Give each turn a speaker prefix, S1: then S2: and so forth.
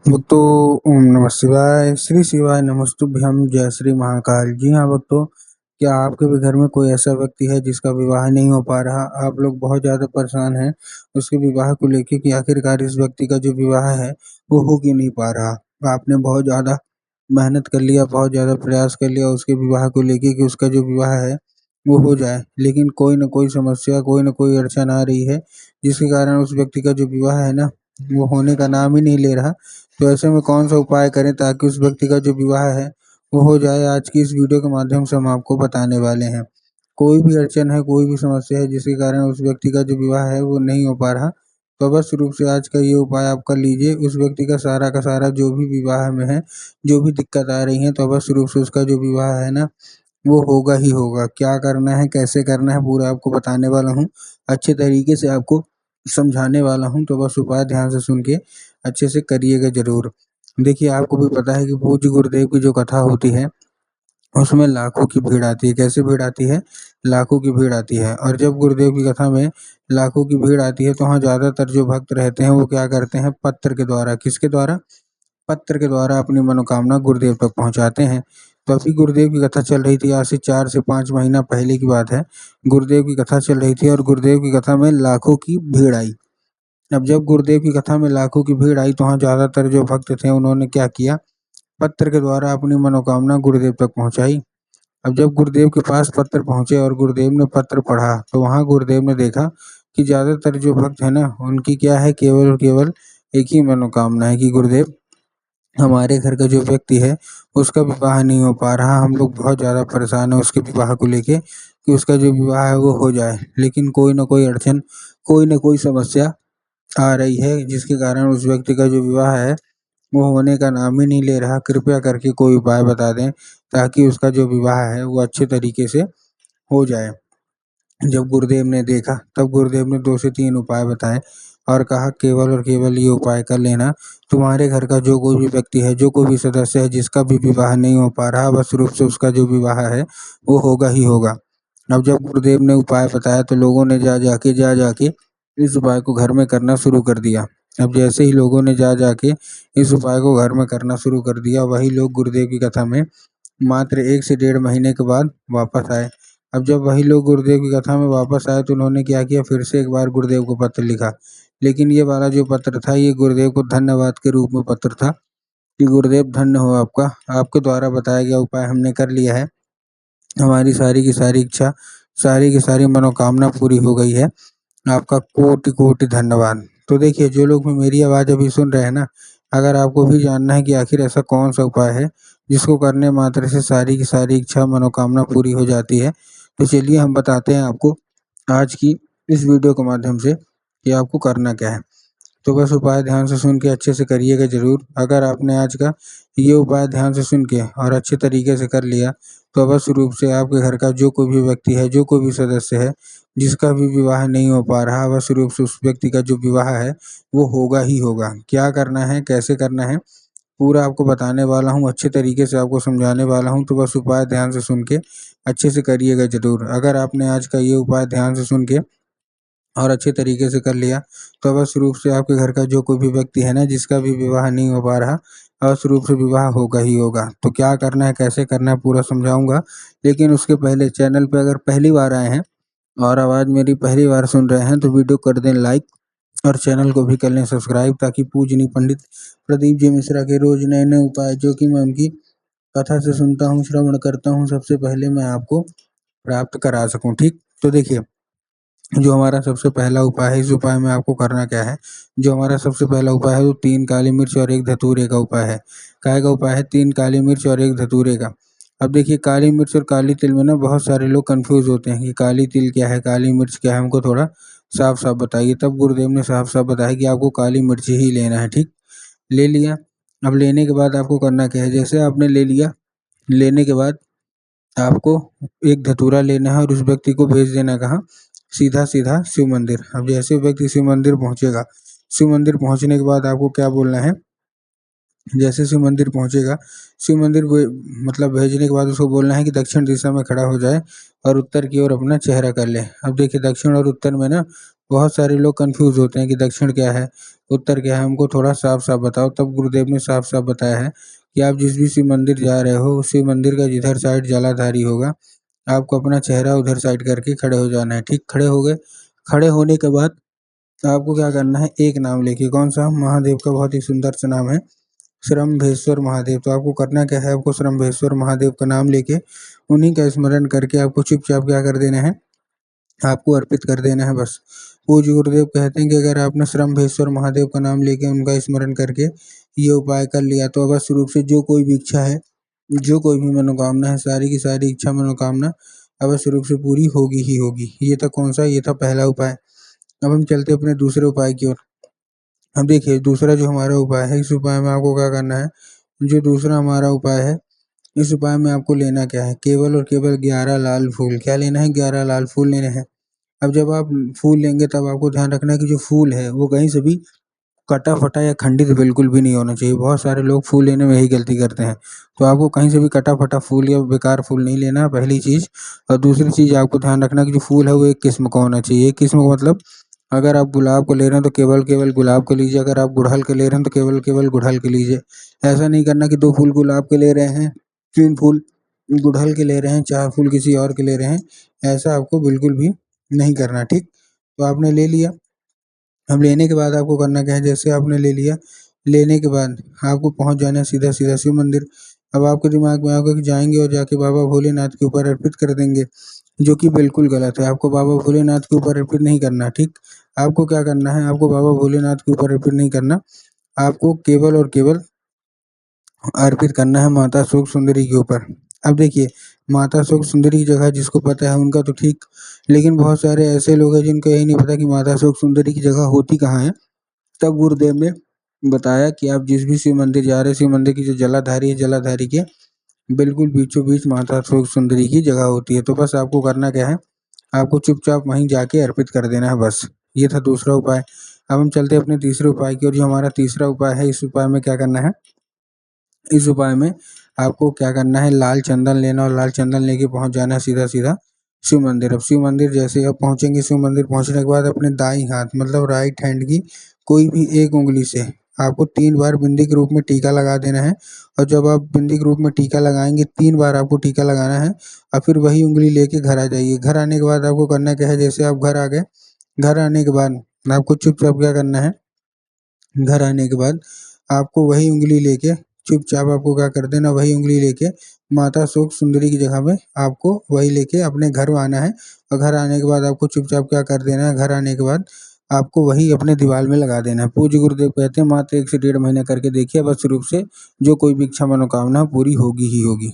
S1: भक्तों, ओम नमः शिवाय, श्री शिवाय नमस्तुभ्यम, जय श्री महाकाल। जी हाँ भक्तों, क्या आपके भी घर में कोई ऐसा व्यक्ति है जिसका विवाह नहीं हो पा रहा? आप लोग बहुत ज़्यादा परेशान हैं उसके विवाह को लेके कि आखिरकार इस व्यक्ति का जो विवाह है वो हो क्यों नहीं पा रहा। आपने बहुत ज़्यादा मेहनत कर लिया, बहुत ज़्यादा प्रयास कर लिया उसके विवाह को लेके कि उसका जो विवाह है वो हो जाए, लेकिन कोई न कोई समस्या, कोई न कोई अड़चन आ रही है जिसके कारण उस व्यक्ति का जो विवाह है ना वो होने का नाम ही नहीं ले रहा। तो ऐसे में कौन सा उपाय करें ताकि उस व्यक्ति का जो विवाह है वो हो जाए, आज की इस वीडियो के माध्यम से हम आपको बताने वाले हैं। कोई भी अड़चन है, कोई भी समस्या है जिसके कारण उस व्यक्ति का जो विवाह है वो नहीं हो पा रहा, तो अवश्य रूप से आज का ये उपाय आप कर लीजिए। उस व्यक्ति का सारा जो भी विवाह में है, जो भी दिक्कत आ रही है, तो अवश्य रूप से उसका जो विवाह है ना वो होगा ही होगा। क्या करना है, कैसे करना है, पूरा आपको बताने वाला हूँ। अच्छे तरीके से आपको समझाने वाला हूँ, तो बस उपाय ध्यान से सुन के अच्छे से करिएगा ज़रूर। देखिए, आपको भी पता है कि पूज्य गुरुदेव की जो कथा होती है, उसमें लाखों की भीड़ आती है। कैसे भीड़ आती है? लाखों की भीड़ आती है। और जब गुरुदेव की कथा में लाखों की भीड़ आती है, तो वहाँ ज़्यादातर जो भक्त रहते हैं, वो क्या करते हैं? पत्र के द्वारा, किसके द्वारा? पत्र के द्वारा अपनी मनोकामना गुरुदेव तक पहुँचाते हैं। तो अभी गुरुदेव की कथा चल रही थी, आज से 4 से 5 महीना पहले की बात है। गुरुदेव की कथा चल रही थी और गुरुदेव की कथा में लाखों की भीड़ आई। अब जब गुरुदेव की कथा में लाखों की भीड़ आई, तो वहाँ ज़्यादातर जो भक्त थे उन्होंने क्या किया? पत्र के द्वारा अपनी मनोकामना गुरुदेव तक पहुँचाई। अब जब गुरुदेव के पास पत्र पहुँचे और गुरुदेव ने पत्र पढ़ा, तो वहाँ गुरुदेव ने देखा कि ज़्यादातर जो भक्त हैं ना, उनकी क्या है? केवल और केवल एक ही मनोकामना है कि गुरुदेव, हमारे घर का जो व्यक्ति है उसका विवाह नहीं हो पा रहा। हम लोग बहुत ज़्यादा परेशान हैं उसके विवाह को लेके कि उसका जो विवाह है वो हो जाए, लेकिन कोई न कोई अड़चन, कोई न कोई समस्या आ रही है जिसके कारण उस व्यक्ति का जो विवाह है वो होने का नाम ही नहीं ले रहा। कृपया करके कोई उपाय बता दें ताकि उसका जो विवाह है वो अच्छे तरीके से हो जाए। जब गुरुदेव ने देखा, तब गुरुदेव ने 2 से 3 उपाय बताए और कहा, केवल और केवल ये उपाय कर लेना। तुम्हारे घर का जो कोई भी व्यक्ति है, जो कोई भी सदस्य है जिसका भी विवाह नहीं हो पा रहा, अवश्य रूप से उसका जो विवाह है वो होगा ही होगा। अब जब गुरुदेव ने उपाय बताया, तो लोगों ने जा जाके इस उपाय को घर में करना शुरू कर दिया। अब जैसे ही लोगों ने जा के इस उपाय को घर में करना शुरू कर दिया, वही लोग गुरुदेव की कथा में मात्र 1 से डेढ़ महीने के बाद वापस आए। अब जब वही लोग गुरुदेव की कथा में वापस आए, तो उन्होंने क्या किया? फिर से एक बार गुरुदेव को पत्र लिखा। लेकिन ये वाला जो पत्र था, ये गुरुदेव को धन्यवाद के रूप में पत्र था कि गुरुदेव धन्य हो आपका, आपके द्वारा बताया गया उपाय हमने कर लिया है। हमारी सारी की सारी इच्छा, सारी की सारी मनोकामना पूरी हो गई है। आपका कोटि-कोटि धन्यवाद। तो देखिए, जो लोग भी मेरी आवाज़ अभी सुन रहे हैं ना, अगर आपको भी जानना है कि आखिर ऐसा कौन-सा उपाय है, जिसको करने मात्र से सारी की सारी इच्छा, मनोकामना पूरी हो जाती है, तो चलिए हम बताते हैं आपको आज की इस वीडियो के माध्यम से कि आपको करना क्या है। तो बस उपाय ध्यान से सुन के अच्छे से करिएगा ज़रूर। अगर आपने आज का ये उपाय ध्यान से सुन के और अच्छे तरीके से कर लिया, तो अवश्य रूप से आपके घर का जो कोई भी व्यक्ति है, जो कोई भी सदस्य है, जिसका भी विवाह नहीं हो पा रहा, अवश्य रूप से उस व्यक्ति का जो विवाह है, वो होगा ही होगा। क्या करना है, कैसे करना है, पूरा आपको बताने वाला हूँ, अच्छे तरीके से आपको समझाने वाला हूँ, तो बस उपाय ध्यान से सुन के अच्छे से करिएगा ज़रूर। अगर आपने आज का ये उपाय ध्यान से सुन के और अच्छे तरीके से कर लिया, तो अवश्य रूप से आपके घर का जो कोई भी व्यक्ति है ना, जिसका भी विवाह नहीं हो पा रहा, अवश्य रूप से विवाह होगा ही होगा। तो क्या करना है, कैसे करना है, पूरा समझाऊँगा। लेकिन उसके पहले चैनल पे अगर पहली बार आए हैं और आवाज़ मेरी पहली बार सुन रहे हैं, तो वीडियो कर दें लाइक और चैनल को भी कर लें सब्सक्राइब, ताकि पूजनीय पंडित प्रदीप जी मिश्रा के रोज़ नए-नए उपाय, जो कि मैं उनकी कथा से सुनता हूँ, श्रवण करता हूँ, सबसे पहले मैं आपको प्राप्त करा सकूँ। ठीक? तो देखिए, जो हमारा सबसे पहला उपाय है, इस उपाय में आपको करना क्या है? जो हमारा सबसे पहला उपाय है वो 3 काली मिर्च और 1 धतूरे का उपाय है। काहे का उपाय है? 3 काली मिर्च और 1 धतूरे का। अब देखिए, काली मिर्च और काली तिल में ना बहुत सारे लोग कन्फ्यूज़ होते हैं कि काली तिल क्या है, काली मिर्च क्या है? हमको थोड़ा साफ-साफ बताइए। तब गुरुदेव ने साफ-साफ बताया कि आपको काली मिर्च ही लेना है, ठीक? ले लिया। अब लेने के बाद आपको करना क्या है? जैसे आपने ले लिया, लेने के बाद आपको 1 धतूरा लेना है और उस व्यक्ति को भेज देना कहाँ? सीधा-सीधा शिव मंदिर। अब जैसे व्यक्ति शिव मंदिर पहुँचेगा, शिव मंदिर पहुँचने के बाद आपको क्या बोलना है? जैसे शिव मंदिर पहुँचेगा, शिव मंदिर मतलब भेजने के बाद उसको बोलना है कि दक्षिण दिशा में खड़ा हो जाए और उत्तर की ओर अपना चेहरा कर ले। अब देखिए, दक्षिण और उत्तर में ना बहुत सारे लोग कन्फ्यूज़ होते हैं कि दक्षिण क्या है, उत्तर क्या है हमको थोड़ा साफ-साफ बताओ। तब गुरुदेव ने साफ-साफ बताया है कि आप जिस भी शिव मंदिर जा रहे हो, उस शिव मंदिर का जिधर साइड जलाधारी होगा, आपको अपना चेहरा उधर साइड करके खड़े हो जाना है, ठीक? खड़े हो गए, खड़े होने के बाद आपको क्या करना है, एक नाम लेके, कौन-सा? महादेव का बहुत ही सुंदर सा नाम है, श्रम्भेश्वर महादेव। तो आपको करना क्या है, आपको श्रम्भेश्वर महादेव का नाम लेके, उन्हीं का स्मरण करके आपको चुपचाप क्या कर देना है, आपको अर्पित कर देना है बस। पूज्य गुरुदेव कहते हैं कि अगर आपने श्रम्भेश्वर महादेव का नाम लेके उनका स्मरण करके ये उपाय कर लिया, तो अवश्य रूप से जो कोई भी इच्छा है, जो कोई भी मनोकामना है, सारी की सारी इच्छा मनोकामना अवश्य रूप से पूरी होगी ही होगी। ये था कौन-सा? ये था पहला उपाय। अब हम चलते हैं अपने दूसरे उपाय की ओर। अब देखिए दूसरा जो हमारा उपाय है, इस उपाय में आपको क्या करना है, जो दूसरा हमारा उपाय है, इस उपाय में आपको लेना क्या है, केवल और केवल 11 लाल फूल। क्या लेना है? 11 लाल फूल लेने हैं। अब जब आप फूल लेंगे तब आपको ध्यान रखना है कि जो फूल है वो कहीं से भी कटा-फटा या खंडित बिल्कुल भी नहीं होना चाहिए। बहुत सारे लोग फूल लेने में यही गलती करते हैं। तो आपको कहीं से भी कटा-फटा फूल या बेकार फूल नहीं लेना, पहली चीज़। और दूसरी चीज़ आपको ध्यान रखना है कि जो फूल है वो एक किस्म का होना चाहिए। एक किस्म का मतलब अगर आप गुलाब को ले रहे हैं तो केवल-केवल गुलाब के लीजिए, अगर आप गुड़हल के ले रहे हैं तो केवल-केवल गुड़हल के लीजिए। ऐसा नहीं करना कि 2 फूल गुलाब के ले रहे हैं, 3 फूल गुड़हल के ले रहे हैं, 4 फूल किसी और के ले रहे हैं। ऐसा आपको बिल्कुल भी नहीं करना, ठीक? तो आपने ले लिया। अब लेने के बाद आपको करना क्या है, जैसे आपने ले लिया, लेने के बाद आपको पहुँच जाना है सीधा-सीधा शिव मंदिर। अब आपके दिमाग में आएगा कि जाएँगे और जाके बाबा भोलेनाथ के ऊपर अर्पित कर देंगे, जो कि बिल्कुल गलत है। आपको बाबा भोलेनाथ के ऊपर अर्पित नहीं करना, ठीक? आपको क्या करना है, आपको बाबा भोलेनाथ के ऊपर अर्पित नहीं करना, आपको केवल और केवल अर्पित करना है माता सुख सुंदरी के ऊपर। अब देखिए, माता सुख सुंदरी की जगह जिसको पता है उनका तो ठीक, लेकिन बहुत सारे ऐसे लोग हैं जिनको यही नहीं पता कि माता सुख सुंदरी की जगह होती कहाँ है। तब गुरुदेव ने बताया कि आप जिस भी शिव मंदिर जा रहे हैं, शिव मंदिर की जो जलाधारी है, जलाधारी के बिल्कुल बीचों-बीच माता सुख सुंदरी की जगह होती है। तो बस आपको करना क्या है, आपको चुपचाप वहीं जाके अर्पित कर देना है बस। ये था दूसरा उपाय। अब हम चलते हैं अपने तीसरे उपाय की ओर। जो हमारा तीसरा उपाय है, इस उपाय में क्या करना है, इस उपाय में आपको क्या करना है, लाल चंदन लेना और लाल चंदन लेके पहुँच जाना है सीधा-सीधा शिव मंदिर। अब शिव मंदिर जैसे ही आप पहुँचेंगे, शिव मंदिर पहुँचने के बाद अपने दाईं हाथ मतलब राइट हैंड की कोई भी एक उँगली से आपको 3 बार बिंदी के रूप में टीका लगा देना है। और जब आप बिंदी के रूप में टीका लगाएँगे, 3 बार आपको टीका लगाना है और फिर वही उँगली लेके घर आ जाइए। घर आने के बाद आपको करना क्या है, जैसे आप घर आ गए, घर आने के बाद आपको चुपचाप क्या करना है, घर आने के बाद आपको वही उँगली लेके चुपचाप आपको क्या कर देना, वही उँगली लेके माता सुख सुंदरी की जगह में आपको वही लेके अपने घर आना है। और घर आने के बाद आपको चुपचाप क्या कर देना है, घर आने के बाद आपको वही अपने दीवार में लगा देना है। पूज्य गुरुदेव कहते हैं मात्र 1 से 1.5 महीने करके देखिए, अवश्य रूप से जो कोई भी इच्छा मनोकामना पूरी होगी ही होगी।